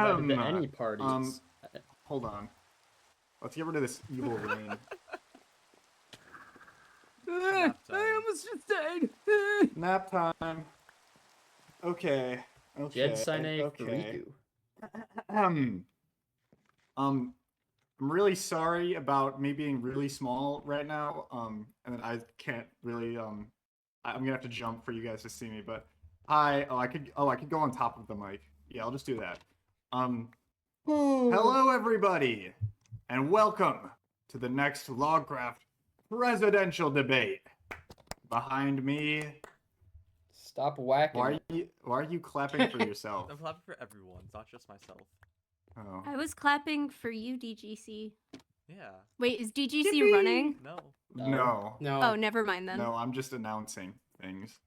invited to any parties. Hold on. Let's get rid of this evil rain. I almost just died. Nap time. Okay. Jedi Fariku. I'm really sorry about me being really small right now. And then I can't really I'm gonna have to jump for you guys to see me. But hi. I could go on top of the mic. Yeah, I'll just do that. Hello everybody, and welcome to the next Logcraft presidential debate. Behind me. Stop whacking. Why are you clapping for yourself? I'm clapping for everyone, not just myself. Oh. I was clapping for you, DGC. Yeah. Wait, is DGC running? No. No. Oh, never mind then. No, I'm just announcing things.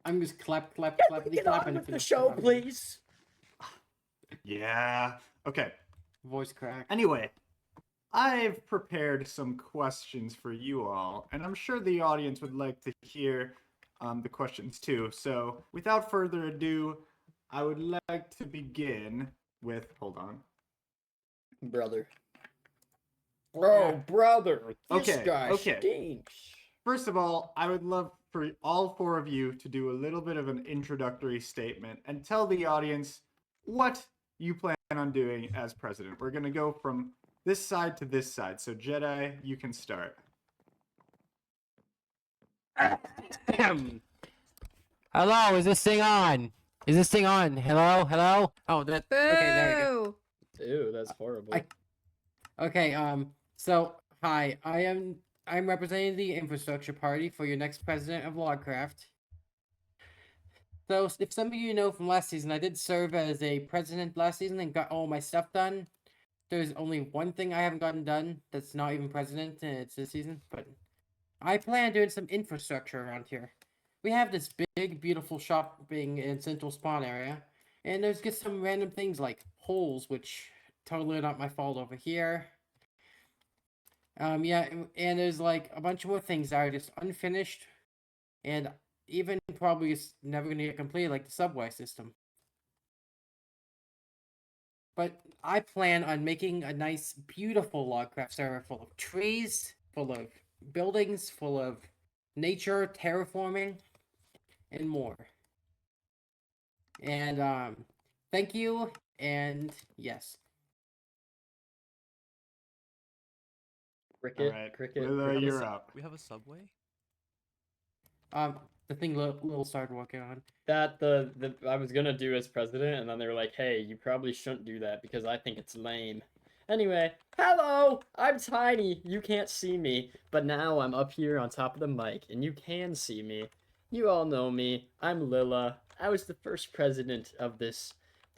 I'm just clapping With the show, please. Yeah. Okay. Voice crack. Anyway, I've prepared some questions for you all, and I'm sure the audience would like to hear the questions too. So, without further ado, I would like to begin with. Hold on. Brother. Bro, brother. This guy okay. stinks. First of all, I would love for all four of you to do a little bit of an introductory statement and tell the audience what you plan on doing as president. We're going to go from this side to this side. So, Jedi, you can start. Hello, is this thing on? Is this thing on? Hello? Hello? Oh, that. Boo! Okay, there we go. Ew, that's horrible. Okay, so hi, I'm representing the infrastructure party for your next president of Logcraft. So if some of you know from last season, I did serve as a president last season and got all my stuff done. There's only one thing I haven't gotten done that's not even president, and it's this season, but I plan on doing some infrastructure around here. We have this big, beautiful shopping and central spawn area, and there's just some random things like holes, which totally not my fault over here. Yeah, and there's like a bunch more things that are just unfinished, and even probably just never gonna get completed, like the subway system. But I plan on making a nice, beautiful Logcraft server full of trees, full of buildings, full of nature, terraforming, and more. And thank you, and yes. Cricket, All right. cricket. Lilla, you're up. We have a subway? The thing Lil started working on. That I was gonna do as president, and then they were like, "Hey, you probably shouldn't do that because I think it's lame." Anyway, hello! I'm tiny. You can't see me, but now I'm up here on top of the mic, and you can see me. You all know me. I'm Lilla. I was the first president of this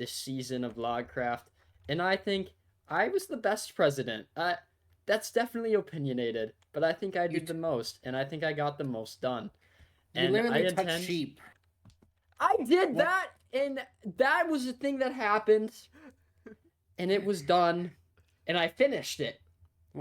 season of Logcraft, and I think I was the best president. That's definitely opinionated, but I think I did the most, and I think I got the most done. You literally touched sheep. I did that, and that was the thing that happened, and it was done, and I finished it.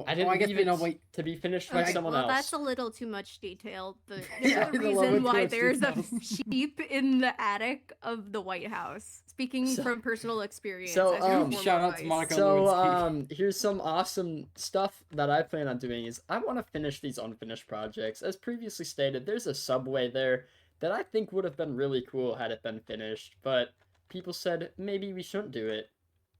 I didn't leave it to be finished by someone else. Well, that's a little too much detail. There's Yeah, a reason why there's a sheep in the attic of the White House. Speaking from personal experience. So, shout out to Monica. So, here's some awesome stuff that I plan on doing is I want to finish these unfinished projects. As previously stated, there's a subway there that I think would have been really cool had it been finished, but people said maybe we shouldn't do it.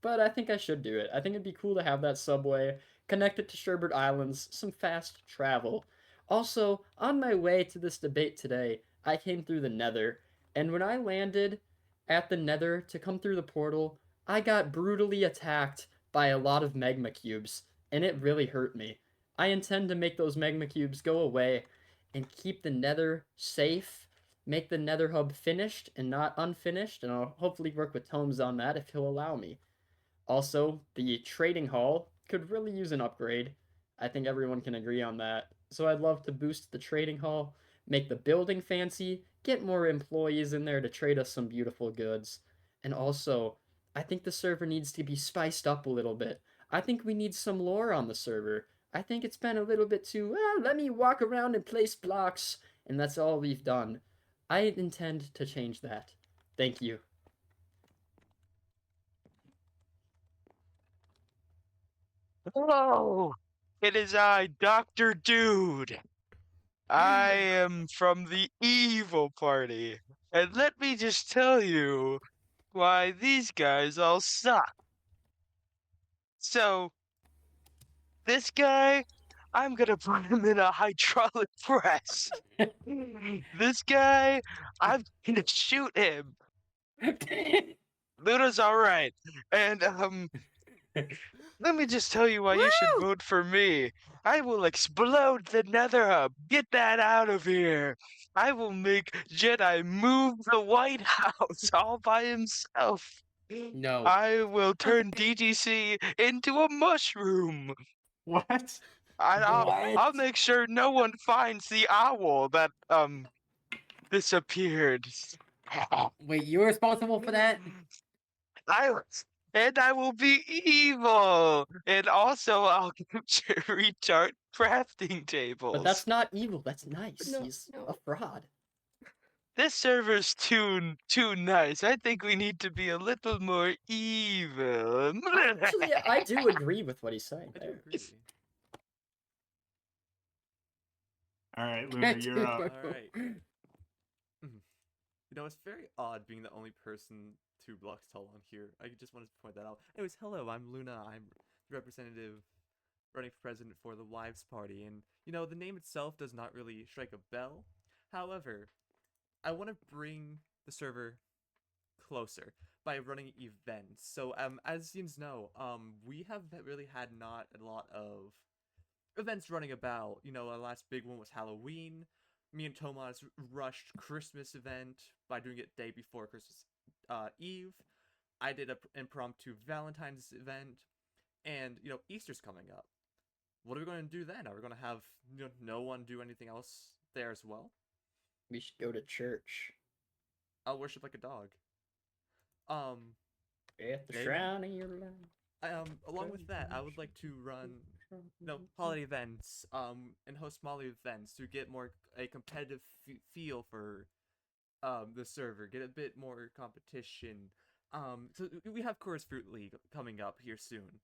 But I think I should do it. I think it'd be cool to have that subway connected to Sherbert Islands, some fast travel. Also, on my way to this debate today, I came through the Nether, and when I landed at the Nether to come through the portal, I got brutally attacked by a lot of magma cubes, and it really hurt me. I intend to make those magma cubes go away and keep the Nether safe, make the Nether hub finished and not unfinished, and I'll hopefully work with Tomes on that if he'll allow me. Also, the trading hall could really use an upgrade. I think everyone can agree on that. So I'd love to boost the trading hall, make the building fancy, get more employees in there to trade us some beautiful goods. And also, I think the server needs to be spiced up a little bit. I think we need some lore on the server. I think it's been a little bit too, let me walk around and place blocks, and that's all we've done. I intend to change that. Thank you. Hello, it is I, Dr. Dude. I am from the evil party. And let me just tell you why these guys all suck. So, this guy, I'm gonna put him in a hydraulic press. This guy, I'm gonna shoot him. Luna's alright. And, let me just tell you why you should Woo! vote for me. I will explode the Nether Hub. Get that out of here. I will make Jedi move the White House all by himself. No. I will turn Okay. DGC into a mushroom. What? And I'll What? make sure no one finds the owl that disappeared. Wait, you're responsible for that? I will be evil, and also I'll restart crafting tables. But that's not evil. That's nice. No, He's no. a fraud. This server's too nice. I think we need to be a little more evil. Actually, I do agree with what he's saying I do there. agree. All right, Luna, you're up. Alright. You know, it's very odd being the only person 2 blocks tall on here. I just wanted to point that out. Anyways, hello, I'm Luna. I'm the representative running for president for the Wives Party. And, you know, the name itself does not really strike a bell. However, I want to bring the server closer by running events. So, as you know, we have really had not a lot of events running about. You know, our last big one was Halloween. Me and Tomas rushed Christmas event by doing it day before Christmas Eve. I did an impromptu Valentine's event, and you know, Easter's coming up. What are we going to do then? Are we going to have no one do anything else there as well? We should go to church. I'll worship like a dog. At the Maybe. shrine of your life. Along with that, I would like to run holiday events, and host smaller events to get more a competitive feel for the server, get a bit more competition. So we have Chorus Fruit League coming up here soon.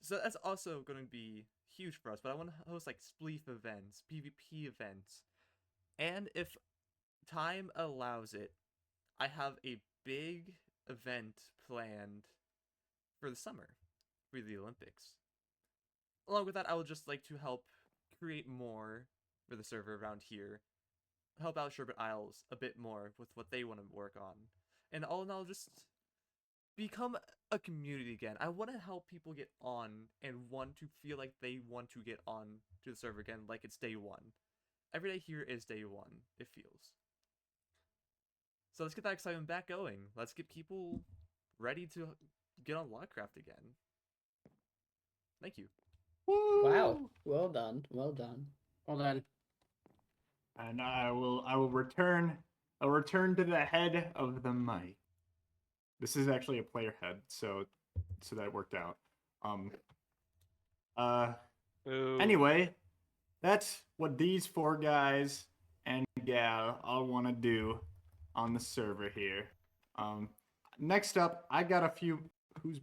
So that's also going to be huge for us, but I want to host like spleef events, PvP events, and if time allows it, I have a big event planned for the summer, for the Olympics. Along with that, I would just like to help create more for the server around here, help out Sherbet Isles a bit more with what they want to work on, and all in all, just become a community again. I want to help people get on and want to feel like they want to get on to the server again, like it's day one. Every day here is day one, it feels. So let's get that excitement back going. Let's get people ready to get on Logcraft again. Thank you. Wow. Well done. Well done. Hold on. And I will return. I'll return to the head of the mic. This is actually a player head, so that worked out. Anyway, that's what these 4 guys and gal all want to do on the server here. Next up, I got a few. Who's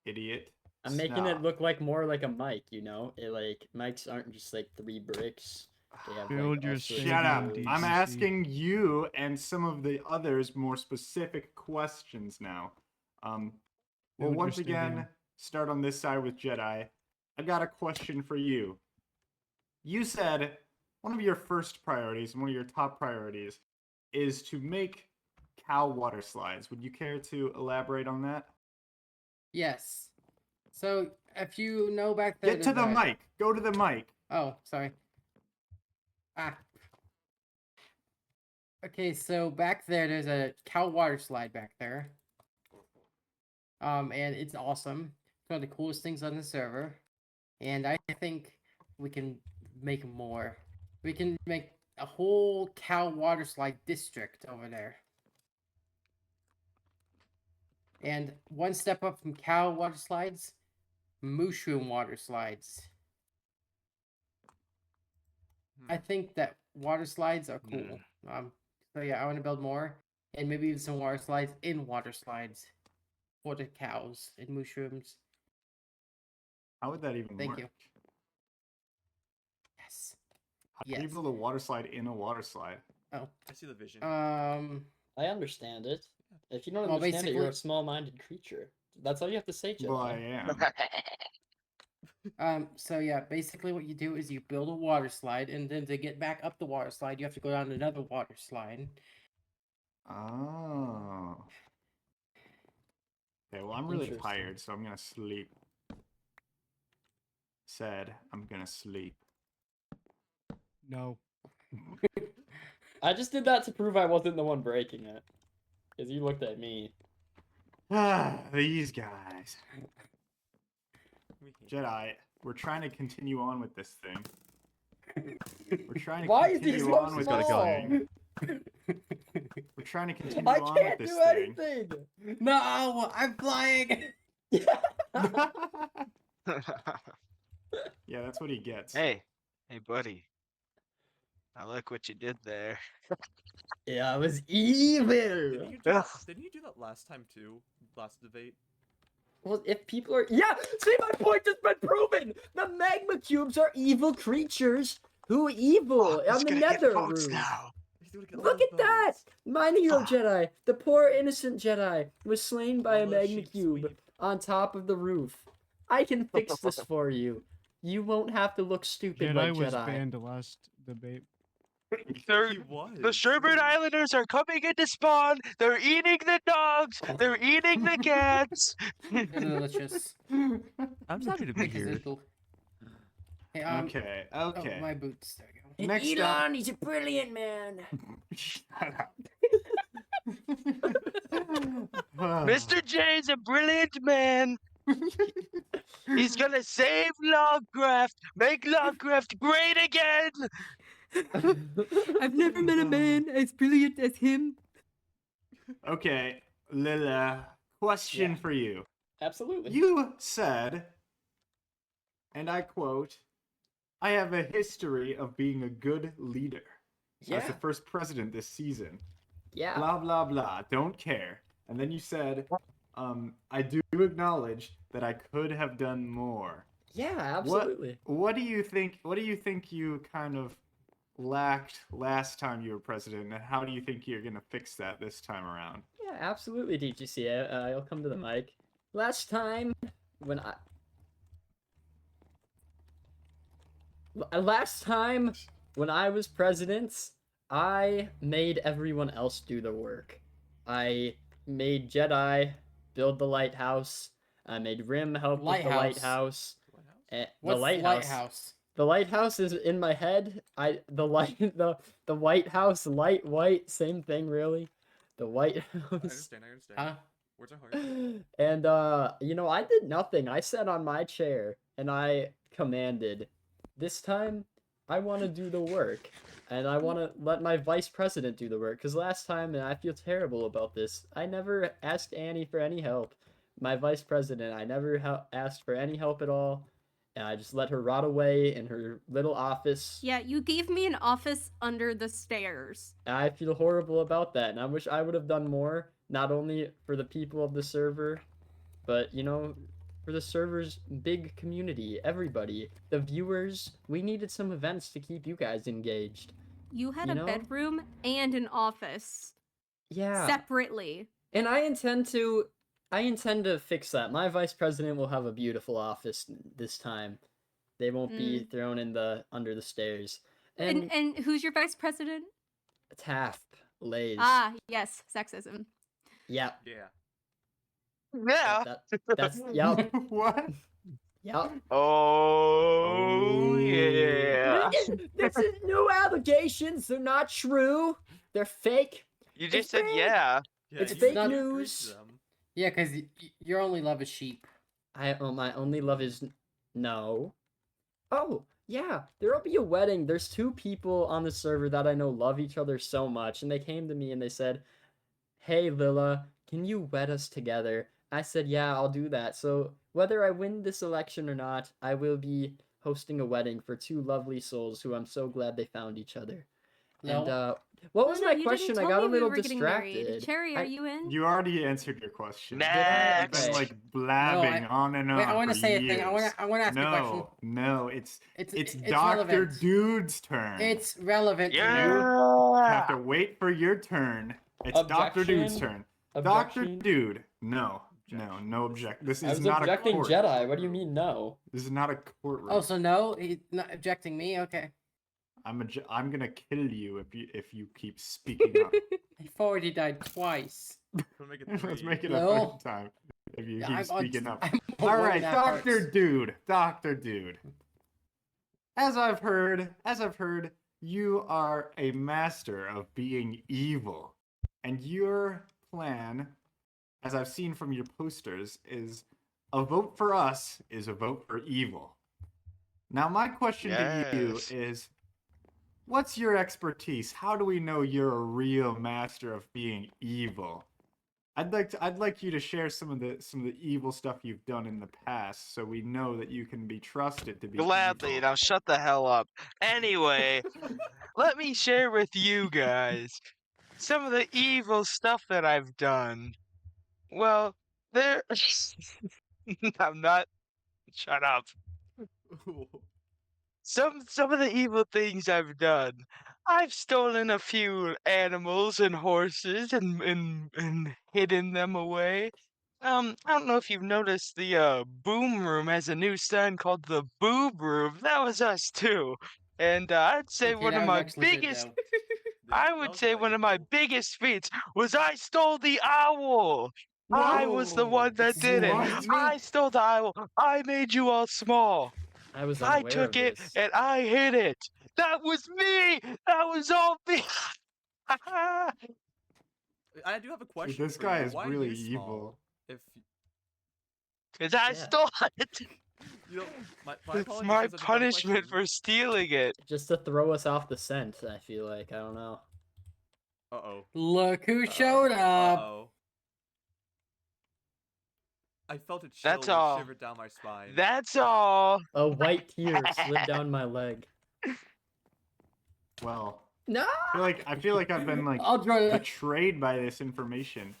idiot? I'm making it look like more like a mic, you know? Like mics aren't just like 3 bricks. They have, Build your all sorts of Shut up. tools. I'm DCC. asking you and some of the others more specific questions now. We'll Build your once again stadium. start on this side with Jedi. I got a question for you. You said one of your first priorities and one of your top priorities is to make cow water slides. Would you care to elaborate on that? Yes. So if you know back there. Get to the mic. Go to the mic. Oh, sorry. Okay, so back there's a cow water slide back there. And it's awesome. It's one of the coolest things on the server. And I think we can make more. We can make a whole cow water slide district over there. And one step up from cow water slides, mushroom water slides. I think that water slides are cool. So yeah, I want to build more, and maybe even some water slides in water slides. for the cows and mushrooms. How would that even Thank work? you. Yes. How do you Yes. build a water slide in a water slide? Oh. I see the vision. I understand it. If you don't Well, understand it, you're a basically- small-minded creature. That's all you have to say, Jedi. Well, I am. So yeah, basically what you do is you build a water slide, and then to get back up the water slide, you have to go down another water slide. Oh. Okay, well, I'm really Interesting. tired, so I'm gonna sleep. Said I'm gonna sleep. No. I just did that to prove I wasn't the one breaking it. Because you looked at me. Ah, these guys. We hate Jedi, we're trying to continue on with this thing. We're trying to Why is he continue so on with small? this thing. We're trying to continue I on can't with do this thing. anything! No, I'm flying. Yeah, that's what he gets. Hey, buddy. I like what you did there. Yeah, I was evil! Didn't you do that last time too? Last debate? Well, if people are... Yeah! See, my point has been proven! The magma cubes are evil creatures who evil He's on the gonna get nether votes roof. now. He's gonna get all Look the at that! votes. Mine hero Fuck. Jedi, the poor innocent Jedi, was slain by a Mama magma sheep cube sweep. on top of the roof. I can fix this for you. You won't have to look stupid Jedi like was Jedi. banned last debate. They're, He was. the Sherbert Islanders are coming into spawn. They're eating the dogs. They're eating the cats. They're delicious. I'm happy to be Because here. it's cool. Hey, Okay, oh, okay. my boots. There you go. And Next Elon, up- he's a brilliant man. Shut up. Mr. J's a brilliant man. He's gonna save Logcraft, make Logcraft great again. I've never met a man as brilliant as him. Okay, Lila, question Yeah. for you. Absolutely. You said, and I quote, I have a history of being a good leader. I was the Yeah. first president this season. Yeah. Blah, blah, blah. Don't care. And then you said, I do acknowledge that I could have done more. Yeah, absolutely. What do you think? What do you think you kind of lacked last time you were president, and how do you think you're gonna fix that this time around? Yeah, absolutely, DGC. I'll come to the mic. Last time, when I... Last time, when I was president, I made everyone else do the work. I made Jedi build the lighthouse. I made Rim help with the Lighthouse. lighthouse. The What's lighthouse. The lighthouse is in my head. The White House, light white, same thing really. The White I House. understand. Huh? Words are hard. And I did nothing. I sat on my chair and I commanded. This time, I want to do the work, and I want to let my vice president do the work. Cause last time, and I feel terrible about this, I never asked Annie for any help. My vice president, I never asked for any help at all. And I just let her rot away in her little office. Yeah, you gave me an office under the stairs. I feel horrible about that, and I wish I would have done more, not only for the people of the server, but, for the server's big community, everybody, the viewers. We needed some events to keep you guys engaged. You had You a know? bedroom and an office Yeah. separately. And I intend to fix that. My vice president will have a beautiful office this time. They won't be thrown under the stairs. And And who's your vice president? Taft, Lays. Ah, yes, sexism. Yep. Yeah. Yeah. That's yep. What? Yep. Oh yeah. This is no allegations. They're not true. They're fake. You just It's said fake. yeah. Yeah, It's you fake agreed to news. them. Yeah, because your only love is sheep. My only love is no. Oh, yeah, there'll be a wedding. There's two people on the server that I know love each other so much, and they came to me and they said, "Hey, Lila, can you wed us together?" I said, "Yeah, I'll do that." So, whether I win this election or not, I will be hosting a wedding for two lovely souls who I'm so glad they found each other. And No. what was Luna, my you didn't question? I tell got a me we little were getting married. distracted. Cherry, I- are you in? You already answered your question. Next. I've been Okay. like blabbing on and on Wait, I want to for say years. a thing. I want to ask a question. No, it's It's Doctor relevant. Dude's turn. It's relevant to You Yeah. have to wait for your turn. It's Doctor Dude's Objection? turn. Doctor Objection? Dude, no Objection. object. This I is was not a objecting court. Jedi. What do you mean no? This is not a courtroom. Oh, so no, he's not objecting me. Okay. I'm gonna kill you if you keep speaking up. I've already died twice. We'll make it Let's 3. make it No. a third time if you Yeah, keep speaking up. I'm All aware right, that Doctor hurts. Dude, Doctor Dude. As I've heard, you are a master of being evil, and your plan, as I've seen from your posters, is a vote for us is a vote for evil. Now, my question to you Yes. is, what's your expertise? How do we know you're a real master of being evil? I'd like you to share some of the evil stuff you've done in the past, so we know that you can be trusted to be Gladly. evil. Now shut the hell up. Anyway, let me share with you guys some of the evil stuff that I've done. Well, there. I'm not. Shut up. Some of the evil things I've done. I've stolen a few animals and horses and hidden them away. I don't know if you've noticed the boom room has a new sign called the boob room. That was us too. And I'd say Okay, one that of was my actually good, biggest though. I that would was say kinda one of my evil. biggest feats was I stole the owl. I was the one that did it. Excuse me? I stole the owl. I made you all small. I was I unaware took of it this. and I hid it. That was me. That was all me. I do have a question this for guy you. is Why really you small? evil. If Cause I Yeah. stole it. you know, my It's apologies my 'cause that's a dumb punishment question. for stealing it. Just to throw us off the scent, I feel like. I don't know. Uh-oh. Look who Uh-oh. showed up. Uh-oh. I felt a chill That's all. shiver down my spine. That's all. A white tear slid down my leg. Well, No! I feel like I've been like I'll draw it. betrayed by this information.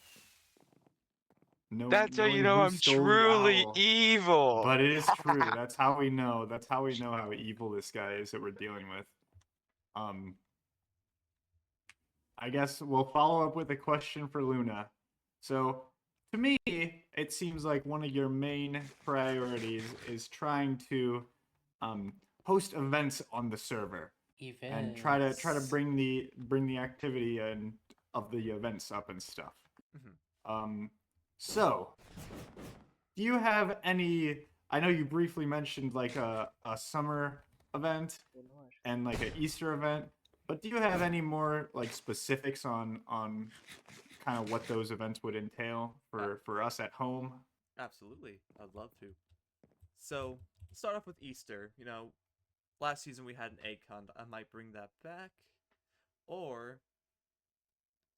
No, That's how you knowing know who I'm stole the truly owl. evil. But it is true. That's how we know. That's how we know how evil this guy is that we're dealing with. I guess we'll follow up with a question for Luna. So, to me, it seems like one of your main priorities is trying to host events on the server and try to bring the activity and of the events up and stuff. So, do you have any? I know you briefly mentioned like a summer event and like an Easter event, but do you have any more like specifics on kind of what those events would entail for us at home? Absolutely. I'd love to. So, start off with Easter. You know, last season we had an egg hunt. I might bring that back. Or,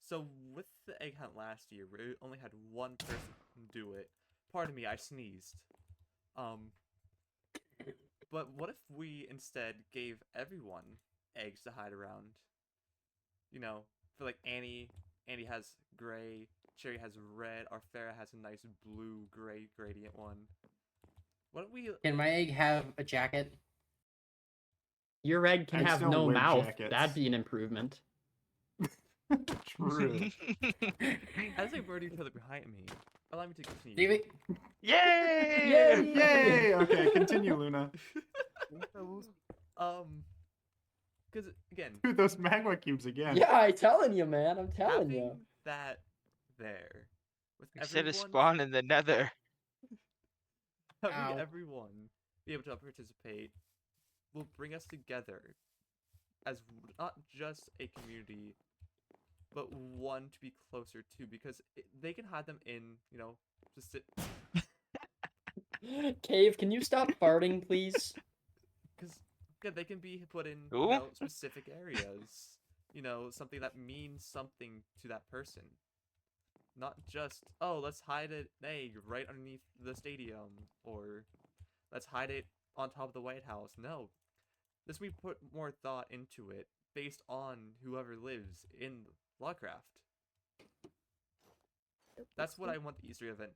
so with the egg hunt last year, we only had one person do it. Pardon me, I sneezed. But what if we instead gave everyone eggs to hide around? You know, for like Annie has gray, Cherry has red, our Farah has a nice blue-gray gradient one. What if we... Can my egg have a jacket? Your egg can Eggs have don't no wear mouth. jackets. That'd be an improvement. True. As a birdie further behind me, allow me to continue. Leave it. Yay! Yay! Okay, continue, Luna. Because again, Dude, those magma cubes again. Yeah, I'm telling you, man. I'm telling having you. that there with Instead of everyone, spawn in the nether. having Ow. everyone be able to participate will bring us together as not just a community, but one to be closer to, because they can hide them in, you know, just sit. Cave, can you stop farting, please? Because yeah, they can be put in, Ooh. you know, specific areas. You know, something that means something to that person. Not just, oh, let's hide an egg right underneath the stadium, or let's hide it on top of the White House. No. This we put more thought into it based on whoever lives in Logcraft. That's what I want the Easter event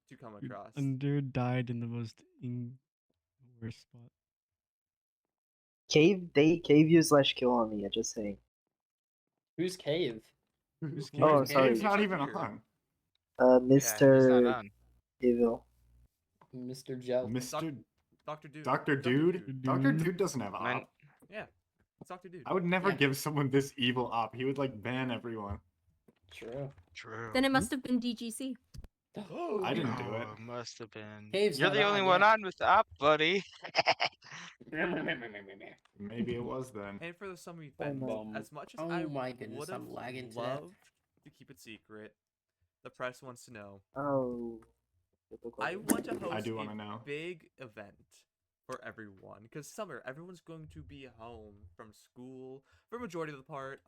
to come across. And dude died in the most worst spot. Cave you / kill on me. Just saying. Who's Cave? Who's Oh, Cave? sorry. Cave's not He's even here. on. Yeah, he's Mr. not on. Evil. Mr. Gel. Mr. Dr. Dude. Dr. Dude. Dr. Dude doesn't have Man- op. Yeah, it's Dr. Dude. I would never Yeah. give someone this evil op. He would like ban everyone. True. True. Then it must have been DGC. I didn't do it. Oh, must have been. Cave's You're not the only on one yet. on with the op, buddy. Maybe it was then. And for the summer Oh event, my- as much as Oh I my goodness, would have I'm lagging to death. loved to keep it secret, the press wants to know. Oh. I want to host I do a wanna know. big event for everyone because summer, everyone's going to be home from school for a majority of the part.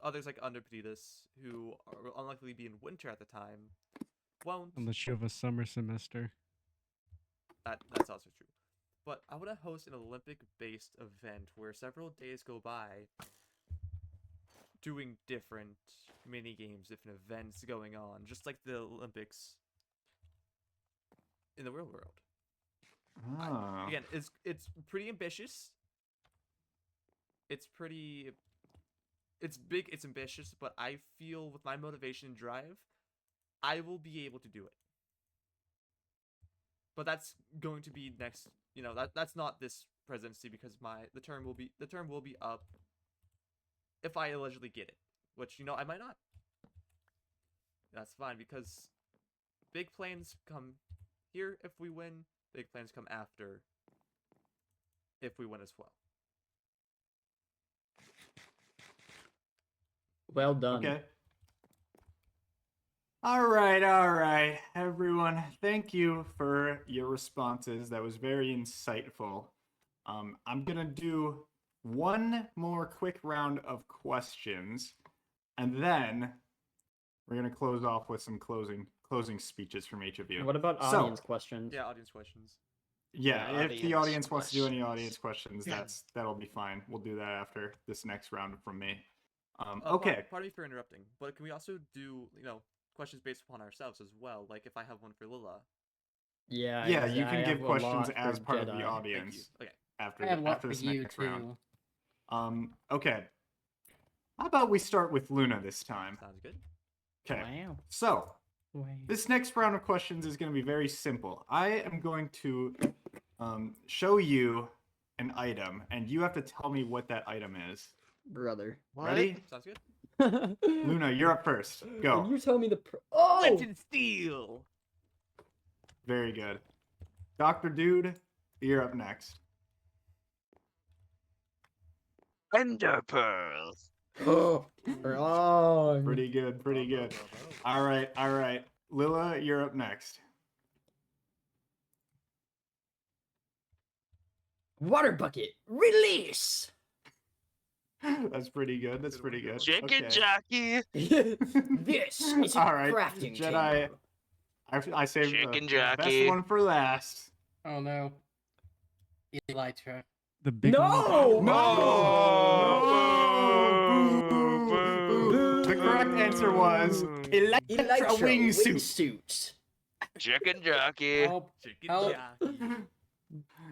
Others like under Petitus, who are unlikely to be in winter at the time, won't. Unless you have a summer semester. That's also true. But I want to host an Olympic-based event where several days go by doing different mini games, different events going on, just like the Olympics in the real world. Ah. Again, it's pretty ambitious. It's big, it's ambitious, but I feel with my motivation and drive, I will be able to do it. But that's going to be next, that's not this presidency because the term will be up if I allegedly get it, which I might not. That's fine because big plans come here if we win, big plans come after if we win as well. Well done. Okay. All right, everyone. Thank you for your responses. That was very insightful. I'm gonna do one more quick round of questions, and then we're gonna close off with some closing speeches from each of you. What about So- audience questions? Yeah, audience questions. Yeah, Yeah, if the audience audience wants to do any audience questions. questions, that'll be fine. We'll do that after this next round from me. Uh, Okay. Pardon me for interrupting, but can we also do, questions based upon ourselves as well? Like if I have one for Lila. Yeah. Yeah, you I can give have a questions lot as for part of the Jedi. Thank you. audience Okay. after I have a lot after for this you next round. too. Okay. How about we start with Luna this time? Sounds good. Okay. Wow. So, Wow. this next round of questions is going to be very simple. I am going to show you an item, and you have to tell me what that item is. Brother. Ready? Sounds good. Luna, you're up first. Can Go. you tell me the Oh! Legend Steel. Very good. Dr. Dude, you're up next. Ender Pearl. Oh. Pretty good, pretty good. All right. Lila, you're up next. Water bucket. Release. That's pretty good. That's pretty good. Chicken Okay. jockey. This is a All right, crafting Jedi. table. I saved the Chicken best jockey. one for last. Oh no. Elytra. The big No! one. The correct answer was Electra Elytra wingsuit. wingsuit. Chicken jockey. Help. Chicken Help. jockey.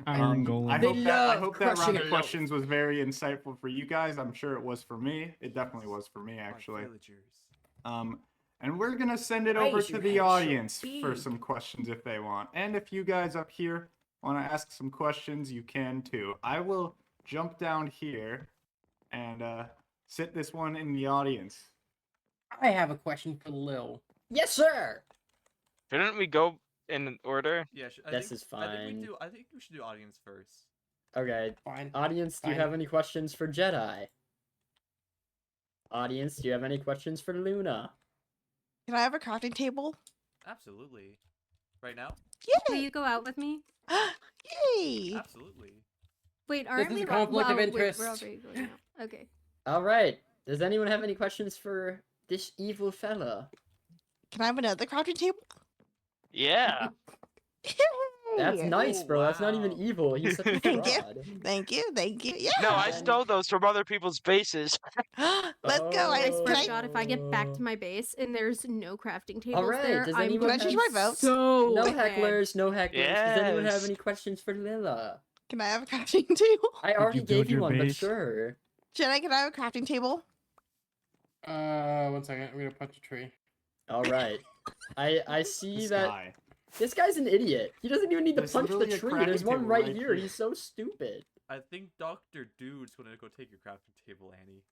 Iron Golem. I They hope that, I love hope that round crushing of a loaf. questions was very insightful for you guys. I'm sure it was for me. It definitely was for me, Our actually. villagers. And we're gonna send it Why over is to your the head so audience for big? some questions if they want. And if you guys up here want to ask some questions, you can too. I will jump down here and sit this one in the audience. I have a question for Lil. Yes, sir. Shouldn't we go in order? Yeah, This is fine. I think we should do audience first. Okay. Fine. Audience, do you Fine. have any questions for Jedi? Audience, do you have any questions for Luna? Can I have a crafting table? Absolutely. Right now? Will you go out with me? Yay! Absolutely. Wait, aren't is we? a conflict of wait, interest. we're already going out. Okay. All right. Does anyone have any questions for this evil fella? Can I have another crafting table? Yeah. That's nice, Oh, bro. That's not even wow. evil. He's such a Thank you. fraud. Thank you. Thank you. Yeah. No, I then- stole those from other people's bases. Let's go. I Can swear to I, God, if I get back to my base and there's no crafting tables right, there, does I'm anyone going Can I to change be my vote? so No mad. hecklers, no hecklers. Does anyone have Yes. any questions for Lilla? can I have a crafting table? I already you gave build you your one, but base? sure. Jedi, can I have a crafting table? 1 second. I'm gonna punch a tree. All right. I see This that guy. this guy's an idiot. He doesn't even need to There's punch the literally a tree. There's crafting one table right right here. here. He's so stupid. I think Dr. Dude's gonna go take your crafting table, Annie.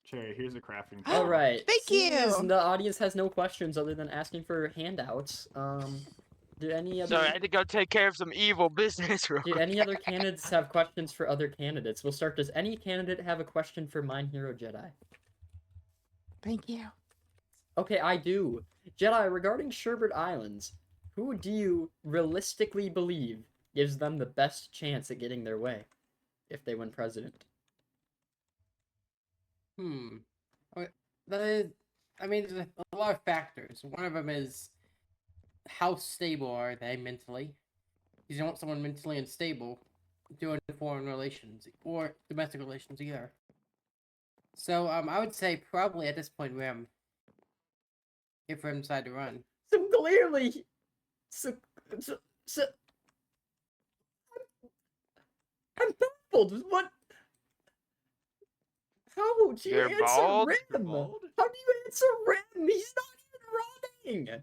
Cherry, here's a crafting table. All right. Thank seeing as you. the audience has no questions other than asking for handouts. Do any other Sorry, I had to go take care of some evil business real do quick. any other candidates have questions for other candidates? We'll start. Does any candidate have a question for Mine Hero Jedi? Thank you. Okay, I do. Jedi, regarding Sherbert Islands, who do you realistically believe gives them the best chance at getting their way if they win president? Okay, that is, I mean, there's a lot of factors. One of them is how stable are they mentally? You don't want someone mentally unstable doing foreign relations or domestic relations either. So I would say probably at this point Rim, if Rim decided to run. So clearly, so I'm baffled. What? How would you You're answer bald? Rim? You're bald? How do you answer Rim? He's not even running.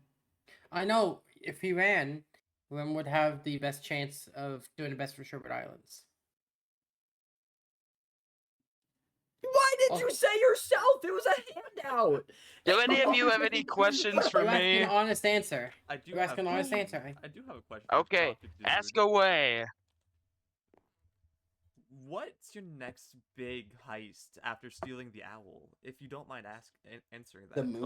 I know if he ran, Rim would have the best chance of doing the best for Sherbert Islands. Why did Oh. you say yourself? It was a handout. Do any of you have any questions for You asked me? an honest answer. I do You have ask an honest answer. I do have a question. for Okay, Dr. Dude. ask away. What's your next big heist after stealing the owl? If you don't mind answering that. The moon.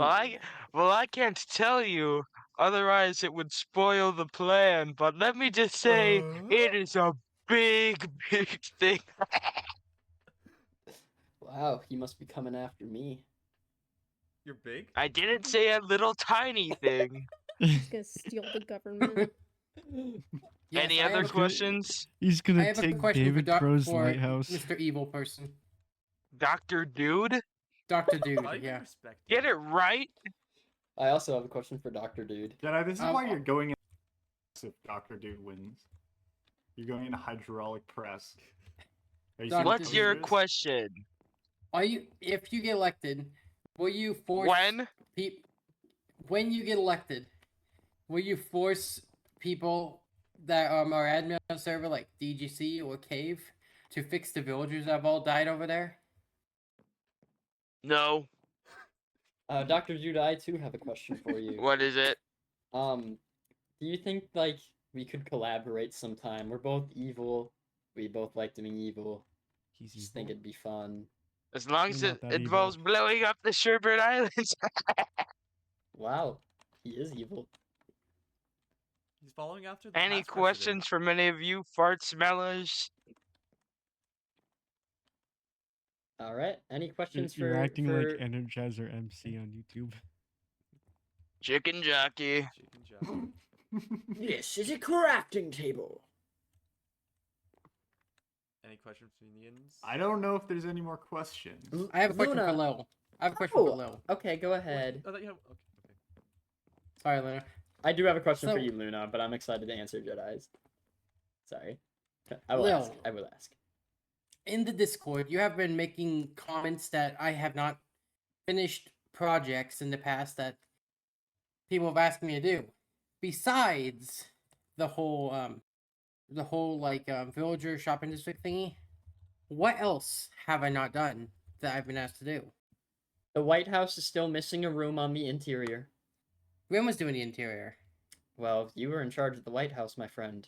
Well, I can't tell you, otherwise it would spoil the plan. But let me just say, it is a big, big thing. Wow, he must be coming after me. You're big? I didn't say a little tiny thing. He's gonna steal the government. Yes, Any I other have a- questions? He's I gonna have a take question David for, Crow's for lighthouse. Mr. Evil Person. Dr. Dude? Dr. Dude, Not even yeah. respect Get you. it right? I also have a question for Dr. Dude. Jedi, this is why Um, you're going in if Dr. Dude wins. You're going into hydraulic press. Are you Dr. seeing What's the your posters? question? Are you, if you get elected, will you force When? when you get elected, will you force people that are admin on the server like DGC or Cave to fix the villagers that have all died over there? No. Dr. Dude, I too have a question for you. What is it? Do you think like we could collaborate sometime? We're both evil. We both like doing evil. He's Just think evil. it'd be fun. As long You're as not it that involves evil. blowing up the Sherbert Islands. Wow, he is evil. He's following after the Any past president. questions from any of you fart smellers? All right. Any questions You're for acting for... like Energizer MC on YouTube. Chicken jockey. Chicken jockey. This is a crafting table. Any questions from the Indians? I don't know if there's any more questions. I have a question for Luna. Lil. I have a question for Lil. Okay, go ahead. I thought you had... Okay. Sorry, Luna. I do have a question for So- you, Luna, but I'm excited to answer Jedi's. Sorry. I will Lil. ask. I will ask. In the Discord, you have been making comments that I have not finished projects in the past that people have asked me to do. Besides the whole villager shopping district thingy, what else have I not done that I've been asked to do? The White House is still missing a room on the interior. Rim was doing the interior. Well, you were in charge of the White House, my friend.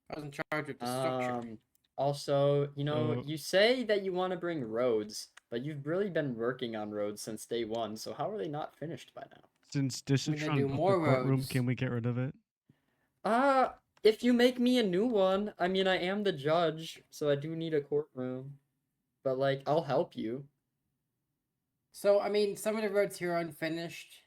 I was in charge of the structure. Also, you know, So- you say that you want to bring roads, but you've really been working on roads since day one, so how are they not finished by now? Since gonna Discitron do built the more courtroom, roads. can we get rid of it? If you make me a new one, I mean, I am the judge, so I do need a courtroom. But, like, I'll help you. So, I mean, some of the roads here are unfinished.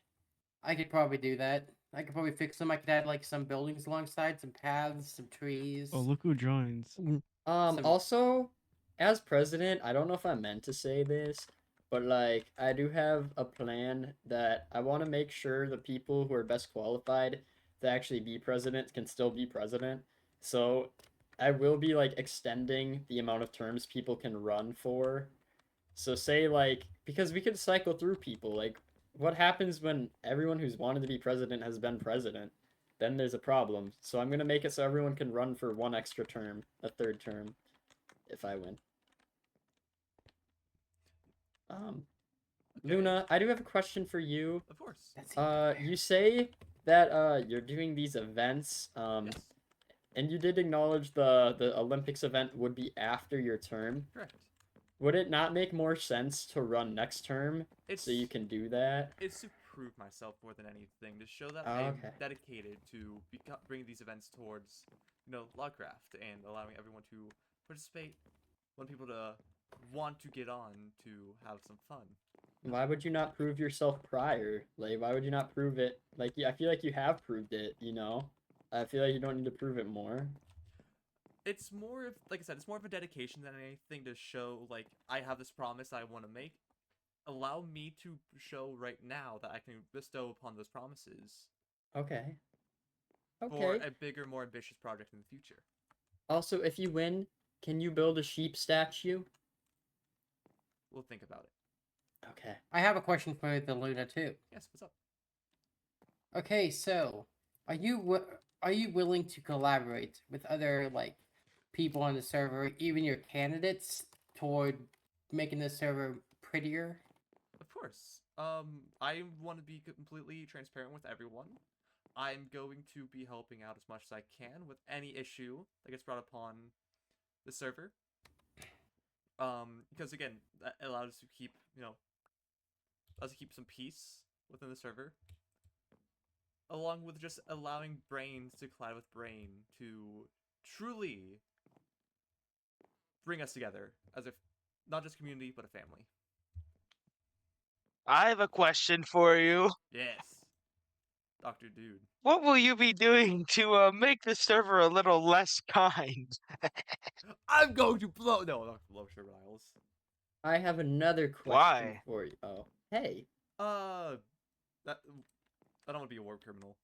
I could probably do that. I could probably fix them. I could add like some buildings alongside, some paths, some trees. Oh, look who joins. some- Also, as president, I don't know if I meant to say this, but like I do have a plan that I want to make sure the people who are best qualified to actually be president can still be president. So I will be like extending the amount of terms people can run for. So say like because we could cycle through people, like what happens when everyone who's wanted to be president has been president? Then there's a problem. So I'm gonna make it so everyone can run for one extra term, a third term, if I win. Okay, Luna, I do have a question for you. Of course. You say that you're doing these events, Yes. and you did acknowledge the Olympics event would be after your term. Correct. Would it not make more sense to run next term so you can do that? It's to prove myself more than anything, to show that Oh, I'm okay. dedicated to bringing these events towards, Logcraft and allowing everyone to participate, want people to want to get on to have some fun. Why would you not prove yourself prior? Like, why would you not prove it? Like, I feel like you have proved it, you know? I feel like you don't need to prove it more. It's more of, like I said, it's more of a dedication than anything to show, like, I have this promise I want to make. Allow me to show right now that I can bestow upon those promises Okay. for Okay. a bigger, more ambitious project in the future. Also, if you win, can you build a sheep statue? We'll think about it. Okay. I have a question for the Luna too. Yes, what's up? Okay, so are you willing to collaborate with other like people on the server, even your candidates, toward making the server prettier? Of course. I want to be completely transparent with everyone. I'm going to be helping out as much as I can with any issue that gets brought upon the server. Because again, that allows us to keep, some peace within the server. Along with just allowing brains to collide with brain to truly bring us together as if not just community but a family. I have a question for you. Yes, Dr. Dude. What will you be doing to make the server a little less kind? I'm going to blow. No, not blow sugar aisles. I have another question Why? for you. Oh, hey. That I don't want to be a war criminal.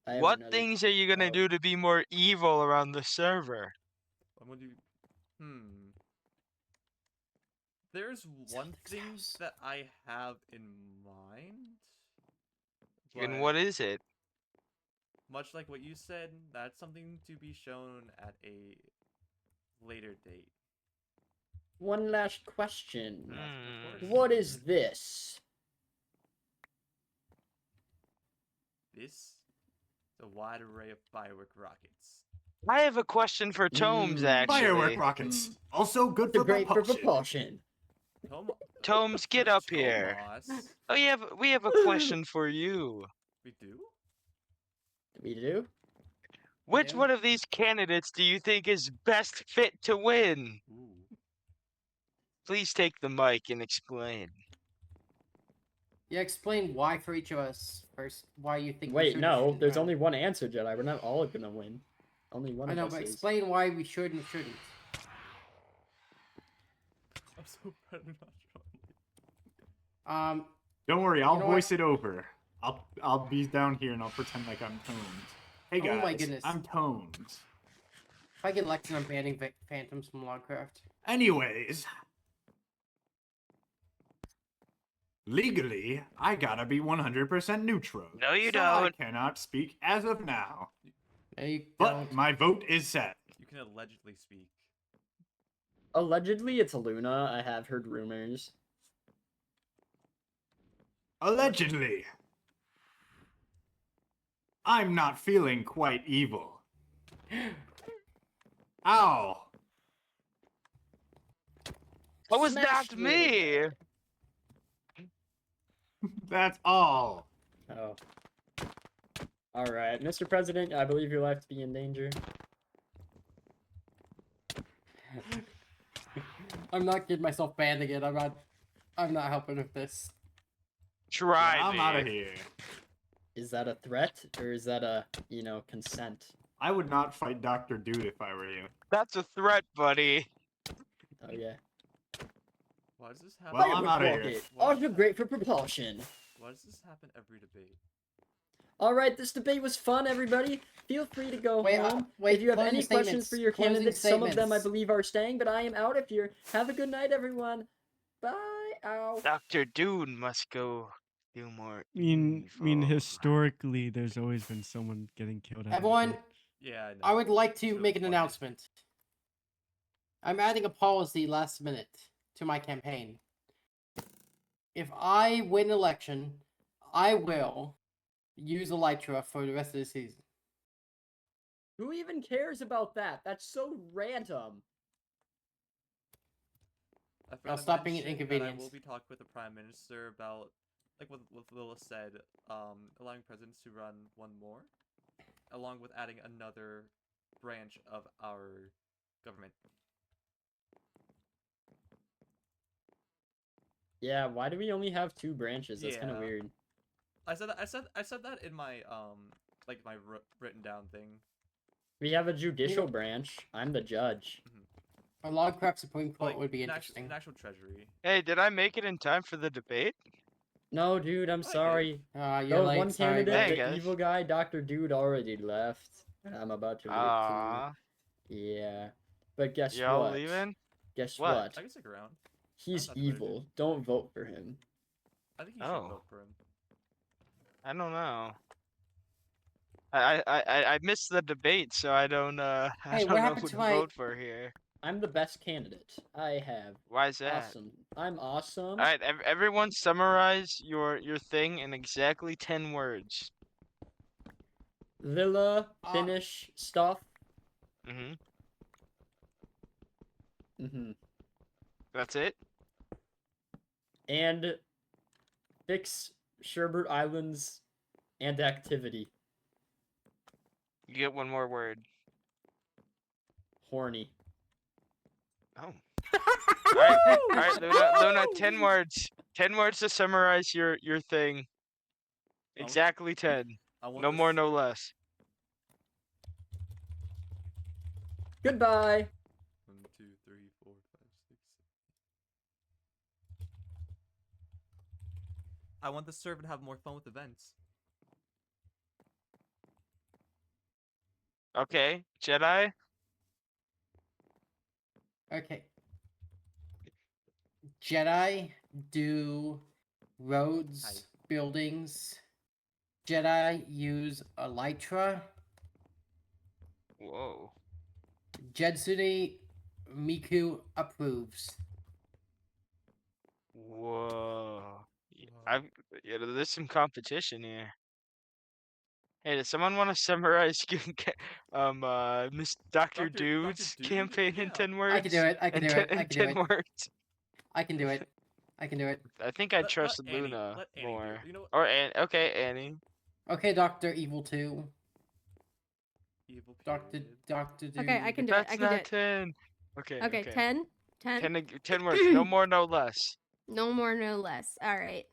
I have What another- things are you gonna oh. do to be more evil around the server? I'm gonna do. There's one thing that I have in mind. And but what is it? Much like what you said, that's something to be shown at a later date. One last question. Yes, of course. What is this? This is a wide array of firework rockets. I have a question for Tomes, actually. Firework rockets. Also good They're for great for propulsion. propulsion. Tomes, get up here. Tomas. Oh, we have a question for you. We do? We do? Which Yeah. one of these candidates do you think is best fit to win? Ooh. Please take the mic and explain. Yeah, explain why for each of us first. Why you think? we Wait, should or no. shouldn't There's run. only one answer, Jedi. We're not all gonna win. Only one I of know, us but is. explain why we should and shouldn't. I'm so bad at not Don't worry, I'll You know voice it over. I'll be down here and I'll pretend like I'm Tomes. Hey guys, Oh my goodness. I'm Tomes. If I get elected, I'm banning phantoms from Logcraft. Anyways, legally, I gotta be 100% neutral. No, you so I don't. cannot speak as of now. No, you But don't. my vote is set. You can allegedly speak. Allegedly, it's Luna. I have heard rumors. Allegedly. I'm not feeling quite evil. Ow. That was Smash not me. That's all. Oh. Alright, Mr. President, I believe your life to be in danger. I'm not getting myself banned again. I'm not helping with this. Try I'm me. out of here. Is that a threat or is that a, consent? I would not fight Dr. Dude if I were you. That's a threat, buddy. Oh yeah. Why does this happen? Well, Fire I'm whip outta here. rocket. Why does Also that- great for propulsion. Why does this happen every debate? All right, this debate was fun, everybody. Feel free to go Wait, home. wait, if you have closing any questions statements, for your closing candidates, some of them I statements. believe are staying, but I am out of here. Have a good night, everyone. Bye. Ow. Dr. Dude must go do more I mean, evil. historically, there's always been someone getting killed. At a Everyone, debate. Yeah, I know. I would like to It's really make an funny. announcement. I'm adding a policy last minute to my campaign. If I win election, I will use Elytra for the rest of the season. Who even cares about that? That's so random. I forgot to stop being an mention that inconvenience. I will be talking with the Prime Minister about, like what Lila said, allowing presidents to run one more, along with adding another branch of our government. Yeah, why do we only have 2 branches? That's kind of Yeah. weird. I said that in my like my written down thing. We have a judicial branch. I'm the judge. A Logcraft Supreme Court Like would be an interesting. actual treasury. Hey, did I make it in time for the debate? No, dude, I'm I did. sorry. You're The late, one sorry, candidate, Hey, the guys. evil guy, Dr. Dude, already left. And I'm about to leave Ah, too. Yeah. But guess y'all what? leaving? Guess What? what? I can stick around. He's not the better dude. evil. Don't vote for him. I think you should Oh. vote for him. I don't know. I missed the debate, so I don't I Hey, what don't know happened who to to my- vote for here. I'm the best candidate. I have Why is that? awesome. I'm awesome. All right, everyone, summarize your thing in exactly 10 words. Lilla, finish stuff. Mhm. That's it. And fix Sherbert Islands and activity. You get one more word. Horny. Oh. All right, Luna, 10 words. 10 words to summarize your thing. Exactly 10. No more, no less. Goodbye. 1, 2, 3, 4, 5, 6. I want the server to have more fun with events. Okay, Jedi. Okay. Jedi do roads, buildings. Jedi use Elytra. Whoa. Jetsuni Miku approves. Whoa. There's some competition here. Hey, does someone want to summarize Miss Dr. Dude's campaign in 10 words? I can do it. I can do it. I In can do 10 it. words. I can do it. I can do it. I think I Let trust Annie- Luna let Annie do it. more. You know what? Or okay, Annie. Okay, Dr. Evil 2. Evil Dr. Dude. Okay, I can do it. That's I can not do it. 10. Okay. Okay, 10. 10. 10 words. No more, no less. No more, no less. All right.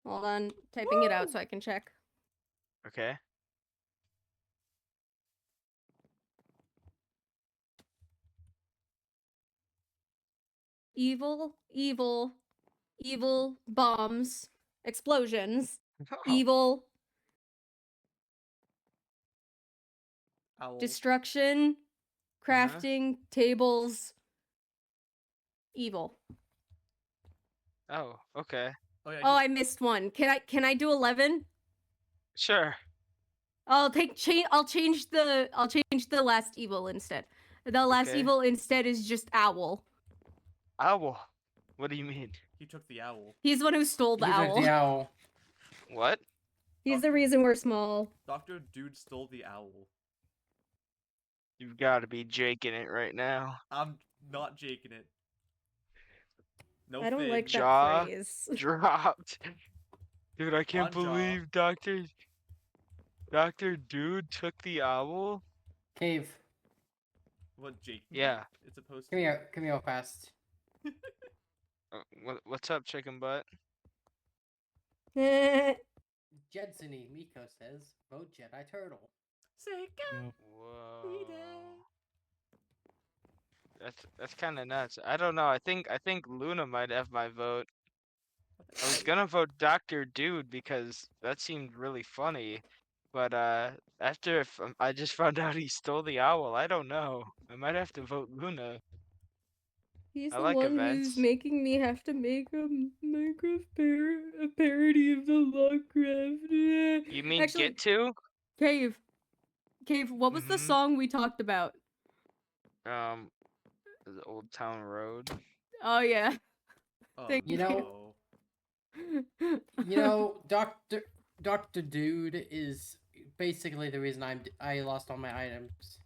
Hold on, typing it out so I can check. Okay. Evil, evil, evil bombs, explosions, Oh. evil, Owl. destruction, crafting, tables, evil. Oh, okay. Oh, yeah, Oh, I missed one. Can I do 11? Sure. I'll change the last evil instead. The last Okay. evil instead is just owl. Owl. What do you mean? He took the owl. He's the one who stole the He's owl. the owl. What? He's the reason we're small. Dr. Dude stole the owl. You've got to be jaking it right now. I'm not jaking it. No I don't fig. like that Jaw phrase. dropped. Dude, I can't On jaw. believe Dr. Dude took the owl. Cave. What, Jake? Yeah. It's supposed Come to. here. Come here fast. What's up, chicken butt? Jedsony Miko says, vote Jedi Turtle. Say go. No. Whoa. That's kind of nuts. I don't know. I think Luna might have my vote. I was gonna vote Dr. Dude because that seemed really funny, but after I just found out he stole the owl, I don't know. I might have to vote Luna. He's I the like one events. who's making me have to make a a parody of the Logcraft. You mean Actually, get to? Cave, what was the Mhm. song we talked about? The Old Town Road. Oh yeah. Oh, Thank You know, no. you know, Doctor Dude is basically the reason I lost all my items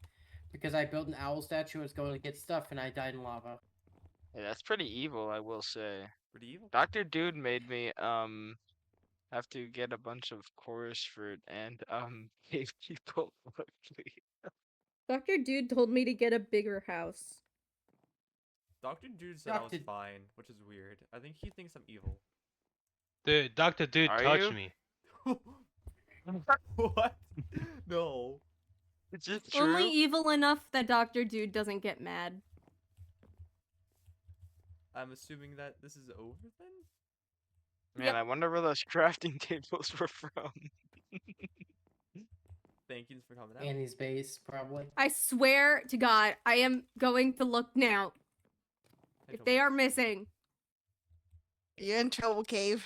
because I built an owl statue. I was going to get stuff and I died in lava. Yeah, that's pretty evil, I will say. Pretty evil. Dr. Dude made me have to get a bunch of chorus fruit and give people ugly. Dr. Dude told me to get a bigger house. Dr. Dude said I was Dr. fine, which is weird. I think he thinks I'm evil. Dude, Dr. Dude Are touched you? me. What? No. It's just Only true. evil enough that Dr. Dude doesn't get mad. I'm assuming that this is over then? Man, Yep. I wonder where those crafting tables were from. Thank you for coming out. Annie's base, probably. I swear to God, I am going to look now. Hey, If Tomo. they are missing. You're in trouble, Cave.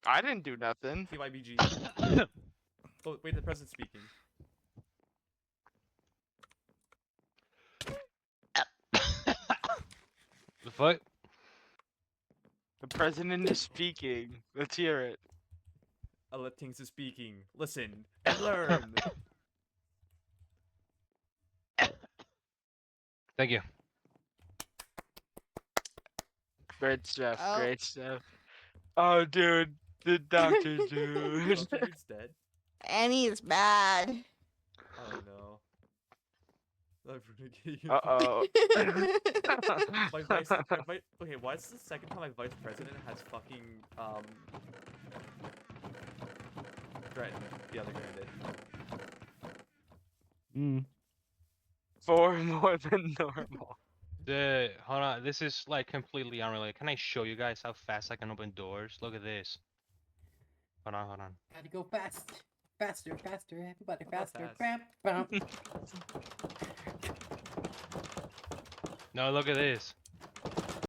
I didn't do nothing. TYBG. Oh, wait, the president's speaking. The fuck? The president is speaking. Let's hear it. Alot is speaking. Listen and learn. Thank you. Great stuff. Oh. Great stuff. Oh, dude. The doctor, dude. Dr. Dude's dead. Annie is bad. Oh no. I'm gonna get you. Uh-oh. My okay, why is this the second time my vice president has fucking threatened the other candidate? Mm. 4 more than normal. Dude, hold on. This is like completely unrelated. Can I show you guys how fast I can open doors? Look at this. Hold on, hold on. Gotta go fast. Faster, faster, everybody How faster. fast? Bam, bam. No, look at this.